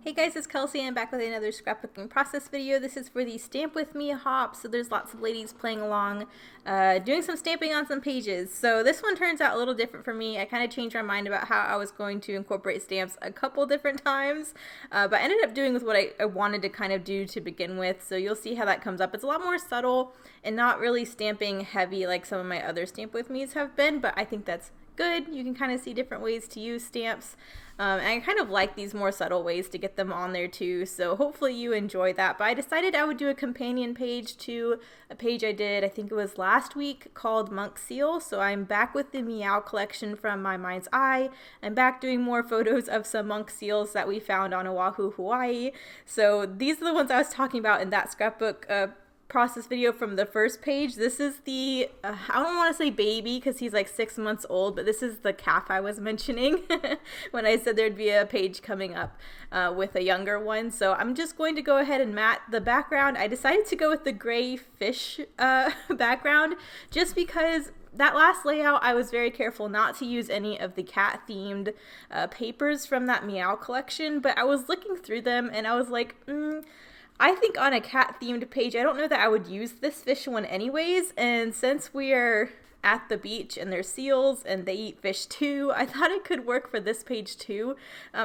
Hey guys, it's Kelsey. I'm back with another scrapbooking process video. This is for the Stamp With Me hop, so there's lots of ladies playing along, doing some stamping on some pages. So this one turns out a little different for me. I kind of changed my mind about how I was going to incorporate stamps a couple different times, but I ended up doing with what I wanted to kind of do to begin with, so you'll see how that comes up. It's a lot more subtle and not really stamping heavy like some of my other Stamp With Me's have been, but I think that's good. You can kind of see different ways to use stamps. And I kind of like these more subtle ways to get them on there too, so hopefully you enjoy that. But I decided I would do a companion page to a page I did, I think it was last week, called Monk Seal. So I'm back with the Meow collection from My Mind's Eye. I'm back doing more photos of some monk seals that we found on Oahu, Hawaii. So these are the ones I was talking about in that scrapbook process video from the first page. This is the I don't want to say baby because he's like 6 months old, but this is the calf I was mentioning when I said there'd be a page coming up with a younger one. So I'm just going to go ahead and matte the background. I decided to go with the gray fish background just because that last layout, I was very careful not to use any of the cat-themed papers from that Meow collection, but I was looking through them and I was like, I think on a cat-themed page, I don't know that I would use this fish one anyways, and since we're at the beach and there's seals and they eat fish too, I thought it could work for this page too.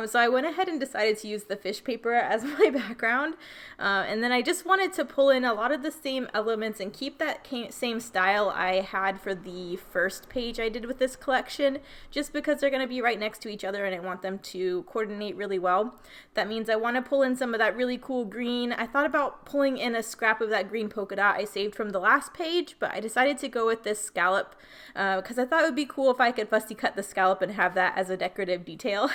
So I went ahead and decided to use the fish paper as my background, and then I just wanted to pull in a lot of the same elements and keep that same style I had for the first page I did with this collection, just because they're going to be right next to each other and I want them to coordinate really well. That means I want to pull in some of that really cool green. I thought about pulling in a scrap of that green polka dot I saved from the last page, but I decided to go with this scallop because I thought it would be cool if I could fussy cut the scallop and have that as a decorative detail.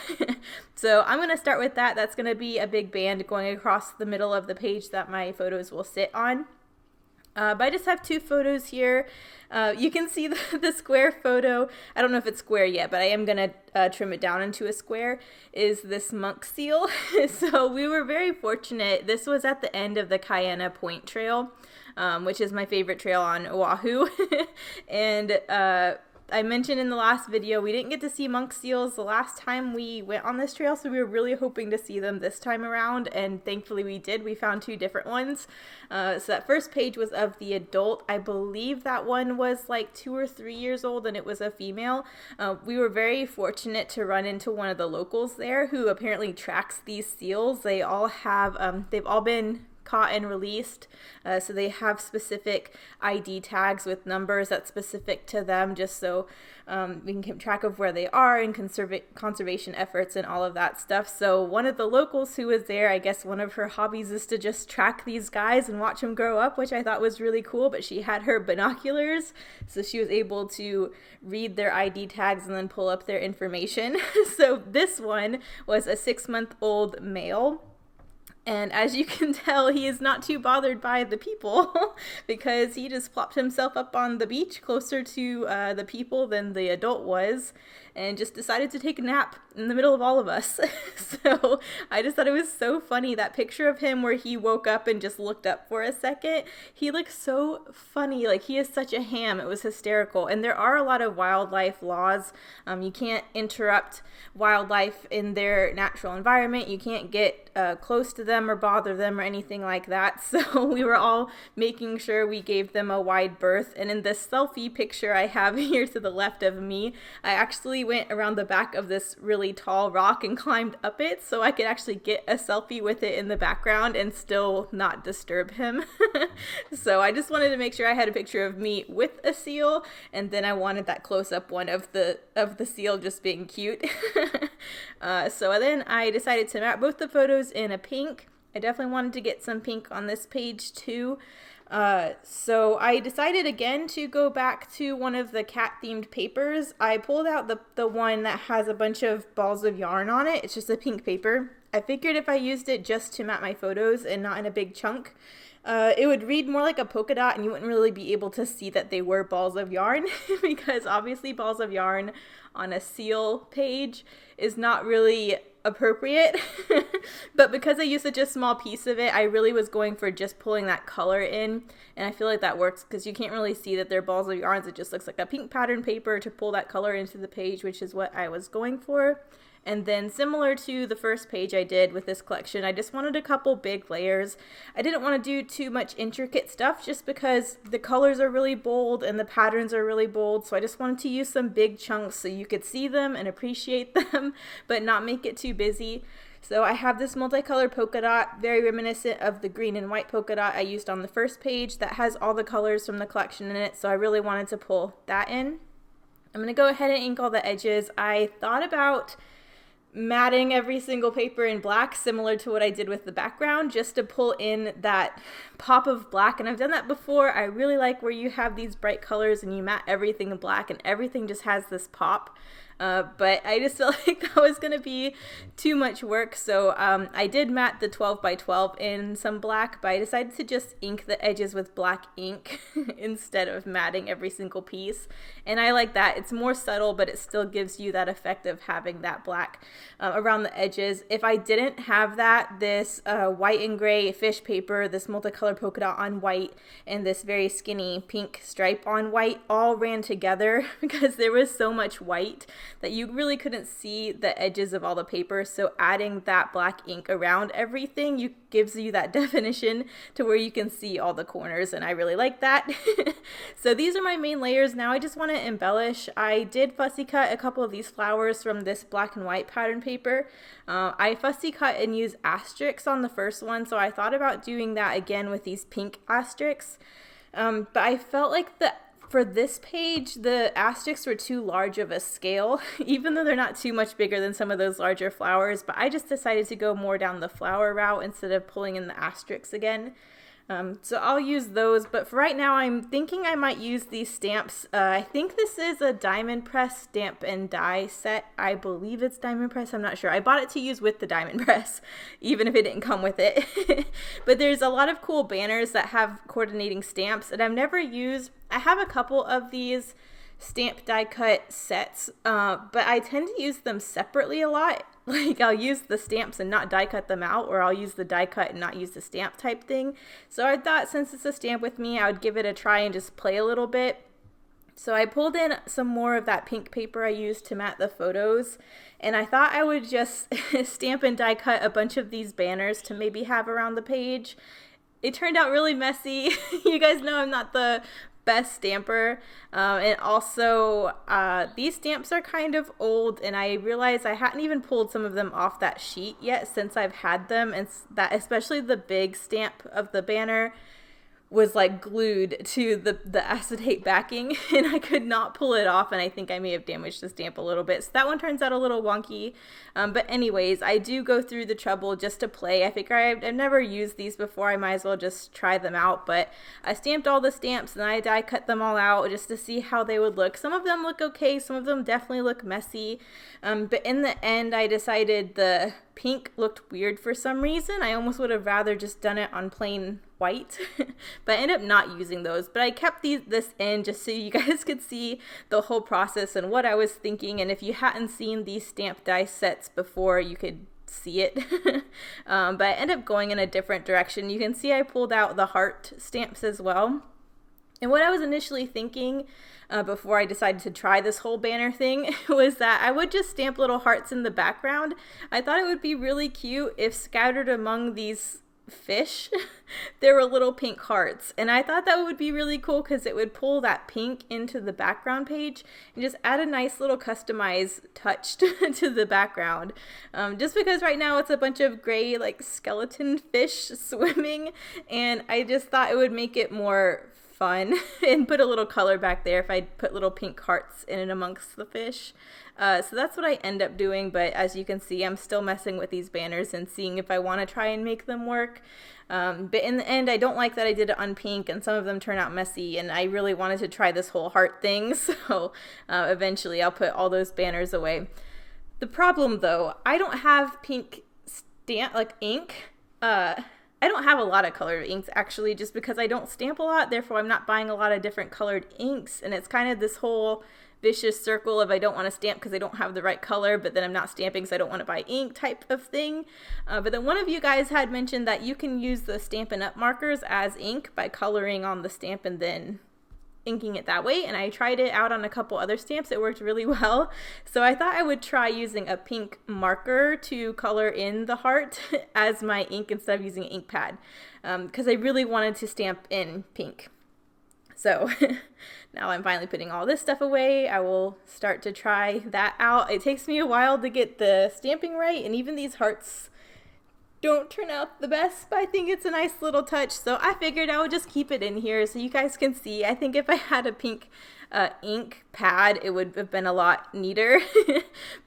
So I'm going to start with that. That's going to be a big band going across the middle of the page that my photos will sit on. But I just have two photos here. You can see the square photo. I don't know if it's square yet, but I am going to trim it down into a square, is this monk seal. So we were very fortunate. This was at the end of the Kaena Point Trail, which is my favorite trail on Oahu. And I mentioned in the last video we didn't get to see monk seals the last time we went on this trail, so we were really hoping to see them this time around, and thankfully we did. We found two different ones. So that first page was of the adult. I believe that one was like 2 or 3 years old and it was a female. We were very fortunate to run into one of the locals there who apparently tracks these seals. They all have, they've all been caught and released, so they have specific ID tags with numbers that's specific to them, just so we can keep track of where they are and conservation efforts and all of that stuff. So one of the locals who was there, I guess one of her hobbies is to just track these guys and watch them grow up, which I thought was really cool, but she had her binoculars, so she was able to read their ID tags and then pull up their information. So this one was a 6-month-old male. And as you can tell, he is not too bothered by the people because he just plopped himself up on the beach closer to the people than the adult was and just decided to take a nap in the middle of all of us. So I just thought it was so funny, that picture of him where he woke up and just looked up for a second. He looks so funny, like he is such a ham. It was hysterical. And there are a lot of wildlife laws. You can't interrupt wildlife in their natural environment. You can't get close to them or bother them or anything like that. So we were all making sure we gave them a wide berth. And in this selfie picture I have here to the left of me, I actually went around the back of this really tall rock and climbed up it so I could actually get a selfie with it in the background and still not disturb him. So I just wanted to make sure I had a picture of me with a seal, and then I wanted that close-up one of the seal just being cute. So then I decided to map both the photos in a pink. I definitely wanted to get some pink on this page too. So I decided again to go back to one of the cat-themed papers. I pulled out the one that has a bunch of balls of yarn on it. It's just a pink paper. I figured if I used it just to map my photos and not in a big chunk, it would read more like a polka dot and you wouldn't really be able to see that they were balls of yarn because obviously balls of yarn on a seal page is not really appropriate. But because I used such a small piece of it, I really was going for just pulling that color in, and I feel like that works because you can't really see that they're balls of yarns. It just looks like a pink pattern paper to pull that color into the page, which is what I was going for. And then similar to the first page I did with this collection, I just wanted a couple big layers. I didn't want to do too much intricate stuff just because the colors are really bold and the patterns are really bold. So I just wanted to use some big chunks so you could see them and appreciate them, but not make it too busy. So I have this multicolored polka dot, very reminiscent of the green and white polka dot I used on the first page that has all the colors from the collection in it. So I really wanted to pull that in. I'm going to go ahead and ink all the edges. I thought about matting every single paper in black, similar to what I did with the background, just to pull in that pop of black. And I've done that before. I really like where you have these bright colors and you matte everything in black and everything just has this pop. But I just felt like that was going to be too much work, so I did matte the 12 by 12 in some black, but I decided to just ink the edges with black ink instead of matting every single piece, and I like that. It's more subtle, but it still gives you that effect of having that black around the edges. If I didn't have that, this white and gray fish paper, this multicolored polka dot on white, and this very skinny pink stripe on white all ran together because there was so much white that you really couldn't see the edges of all the paper. So adding that black ink around everything gives you that definition to where you can see all the corners, and I really like that. So these are my main layers. Now I just want to embellish. I did fussy cut a couple of these flowers from this black and white pattern paper. I fussy cut and used asterisks on the first one, so I thought about doing that again with these pink asterisks. But I felt like for this page, the asterisks were too large of a scale, even though they're not too much bigger than some of those larger flowers, but I just decided to go more down the flower route instead of pulling in the asterisks again. So I'll use those, but for right now I'm thinking I might use these stamps. I think this is a Diamond Press stamp and die set. I believe it's Diamond Press, I'm not sure. I bought it to use with the Diamond Press, even if it didn't come with it. But there's a lot of cool banners that have coordinating stamps, and I've never used. I have a couple of these stamp die cut sets, but I tend to use them separately a lot. Like I'll use the stamps and not die cut them out, or I'll use the die cut and not use the stamp type thing. So I thought since it's a stamp with me, I would give it a try and just play a little bit. So I pulled in some more of that pink paper I used to matte the photos, and I thought I would just stamp and die cut a bunch of these banners to maybe have around the page. It turned out really messy. You guys know I'm not the best stamper, and also these stamps are kind of old, and I realized I hadn't even pulled some of them off that sheet yet since I've had them, and that especially the big stamp of the banner was like glued to the acetate backing, and I could not pull it off, and I think I may have damaged the stamp a little bit. So that one turns out a little wonky, but anyways, I do go through the trouble just to play. I figure I've never used these before, I might as well just try them out. But I stamped all the stamps and I die cut them all out just to see how they would look. Some of them look okay, some of them definitely look messy, but in the end I decided the pink looked weird for some reason. I almost would have rather just done it on plain white, but I ended up not using those. But I kept this in just so you guys could see the whole process and what I was thinking, and if you hadn't seen these stamp die sets before, you could see it. But I ended up going in a different direction. You can see I pulled out the heart stamps as well. And what I was initially thinking before I decided to try this whole banner thing was that I would just stamp little hearts in the background. I thought it would be really cute if scattered among these fish there were little pink hearts, and I thought that would be really cool because it would pull that pink into the background page and just add a nice little customized touch to the background, just because right now it's a bunch of gray like skeleton fish swimming, and I just thought it would make it more fun and put a little color back there if I put little pink hearts in and amongst the fish. So that's what I end up doing, but as you can see, I'm still messing with these banners and seeing if I want to try and make them work. But in the end, I don't like that I did it on pink, and some of them turn out messy, and I really wanted to try this whole heart thing, so eventually I'll put all those banners away. The problem though, I don't have pink ink. I don't have a lot of colored inks actually, just because I don't stamp a lot, therefore I'm not buying a lot of different colored inks, and it's kind of this whole vicious circle of I don't want to stamp because I don't have the right color, but then I'm not stamping so I don't want to buy ink type of thing. But then one of you guys had mentioned that you can use the Stampin' Up! Markers as ink by coloring on the stamp and then inking it that way, and I tried it out on a couple other stamps. It worked really well. So I thought I would try using a pink marker to color in the heart as my ink instead of using an ink pad, because I really wanted to stamp in pink. So now I'm finally putting all this stuff away. I will start to try that out. It takes me a while to get the stamping right, and even these hearts don't turn out the best, but I think it's a nice little touch. So I figured I would just keep it in here so you guys can see. I think if I had a pink ink pad, it would have been a lot neater.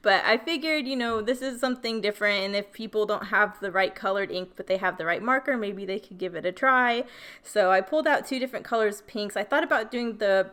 But I figured, you know, this is something different, and if people don't have the right colored ink but they have the right marker, maybe they could give it a try. So I pulled out 2 different colors pinks. I thought about doing the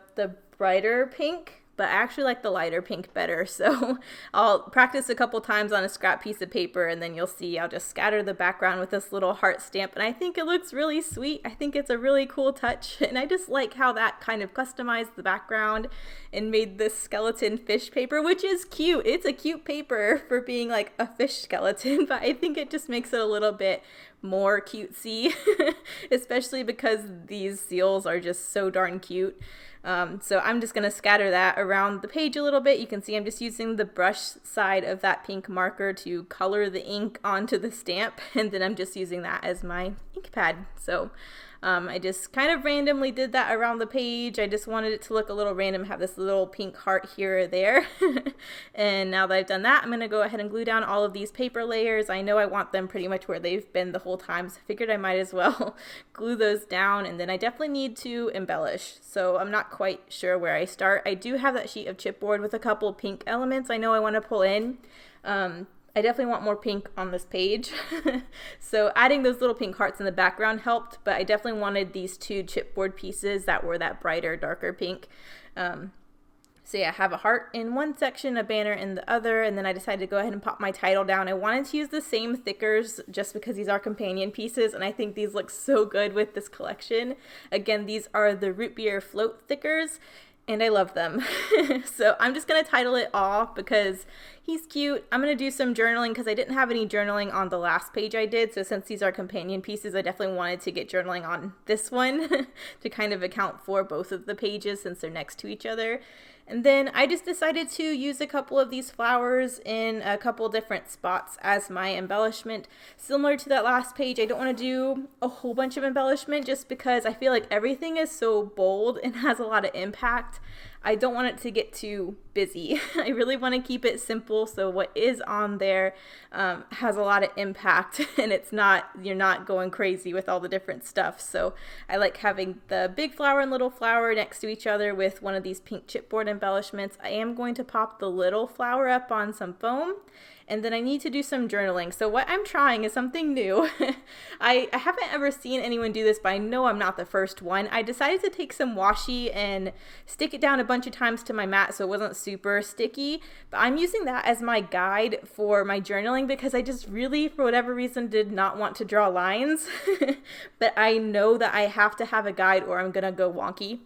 brighter pink, but I actually like the lighter pink better. So I'll practice a couple times on a scrap piece of paper, and then you'll see I'll just scatter the background with this little heart stamp, and I think it looks really sweet. I think it's a really cool touch, and I just like how that kind of customized the background and made this skeleton fish paper, which is cute. It's a cute paper for being like a fish skeleton, but I think it just makes it a little bit more cutesy, especially because these seals are just so darn cute. So I'm just going to scatter that around the page a little bit. You can see I'm just using the brush side of that pink marker to color the ink onto the stamp, and then I'm just using that as my ink pad. So I just kind of randomly did that around the page. I just wanted it to look a little random, have this little pink heart here or there. And now that I've done that, I'm going to go ahead and glue down all of these paper layers. I know I want them pretty much where they've been the whole time, so I figured I might as well glue those down. And then I definitely need to embellish, so I'm not quite sure where I start. I do have that sheet of chipboard with a couple pink elements I know I want to pull in. I definitely want more pink on this page. So adding those little pink hearts in the background helped, but I definitely wanted these 2 chipboard pieces that were that brighter, darker pink. So yeah, I have a heart in one section, a banner in the other, and then I decided to go ahead and pop my title down. I wanted to use the same thickers just because these are companion pieces, and I think these look so good with this collection. Again, these are the Root Beer Float thickers, and I love them. So I'm just going to title it off because he's cute. I'm going to do some journaling because I didn't have any journaling on the last page I did. So since these are companion pieces, I definitely wanted to get journaling on this one to kind of account for both of the pages since they're next to each other. And then I just decided to use a couple of these flowers in a couple different spots as my embellishment. Similar to that last page, I don't want to do a whole bunch of embellishment just because I feel like everything is so bold and has a lot of impact. I don't want it to get too busy. I really want to keep it simple so what is on there has a lot of impact, and you're not going crazy with all the different stuff. So I like having the big flower and little flower next to each other with one of these pink chipboard embellishments. I am going to pop the little flower up on some foam, and then I need to do some journaling. So what I'm trying is something new. I haven't ever seen anyone do this, but I know I'm not the first one. I decided to take some washi and stick it down a bunch of times to my mat so it wasn't super sticky. But I'm using that as my guide for my journaling because I just really, for whatever reason, did not want to draw lines. But I know that I have to have a guide or I'm gonna go wonky.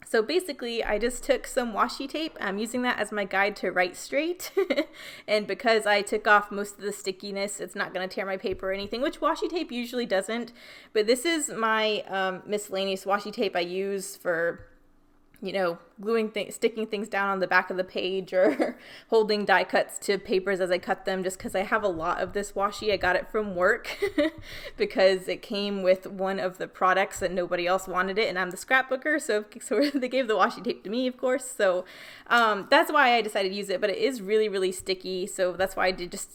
So basically, I just took some washi tape. I'm using that as my guide to write straight. And because I took off most of the stickiness, it's not going to tear my paper or anything, which washi tape usually doesn't. But this is my miscellaneous washi tape I use for, you know, sticking things down on the back of the page or holding die cuts to papers as I cut them, just because I have a lot of this washi. I got it from work because it came with one of the products and nobody else wanted it, and I'm the scrapbooker, so they gave the washi tape to me, of course. So that's why I decided to use it, but it is really, really sticky, so that's why I did just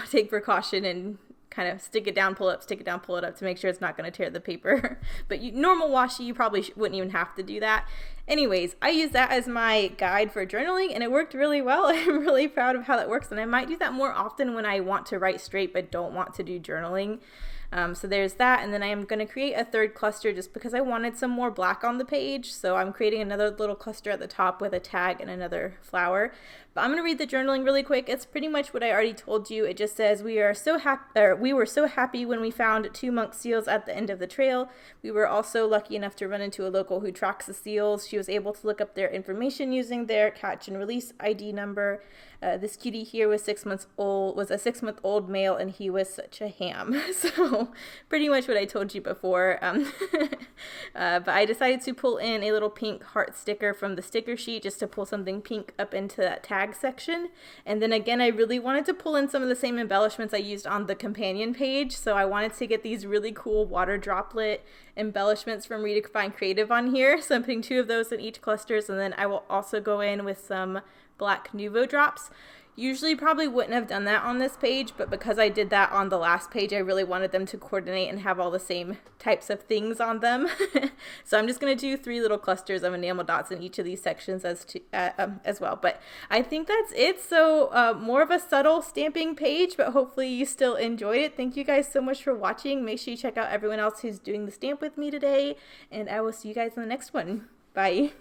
take precaution and kind of stick it down, pull it up, stick it down, pull it up to make sure it's not going to tear the paper. But normal washi, you probably wouldn't even have to do that. Anyways, I use that as my guide for journaling, and it worked really well. I'm really proud of how that works, and I might do that more often when I want to write straight but don't want to do journaling. So there's that, and then I am going to create a third cluster just because I wanted some more black on the page. So I'm creating another little cluster at the top with a tag and another flower. But I'm going to read the journaling really quick. It's pretty much what I already told you. It just says, we were so happy when we found 2 monk seals at the end of the trail. We were also lucky enough to run into a local who tracks the seals. She was able to look up their information using their catch and release ID number. This cutie here was 6 months old, was a 6-month-old male, and he was such a ham. So pretty much what I told you before. But I decided to pull in a little pink heart sticker from the sticker sheet just to pull something pink up into that tag section. And then again, I really wanted to pull in some of the same embellishments I used on the companion page. So I wanted to get these really cool water droplet embellishments from Redefine Creative on here. So I'm putting 2 of those in each clusters, and then I will also go in with some black Nuvo drops. Usually probably wouldn't have done that on this page, but because I did that on the last page, I really wanted them to coordinate and have all the same types of things on them. So I'm just going to do 3 little clusters of enamel dots in each of these sections as well. But I think that's it. So more of a subtle stamping page, but hopefully you still enjoyed it. Thank you guys so much for watching. Make sure you check out everyone else who's doing the stamp with me today, and I will see you guys in the next one. Bye.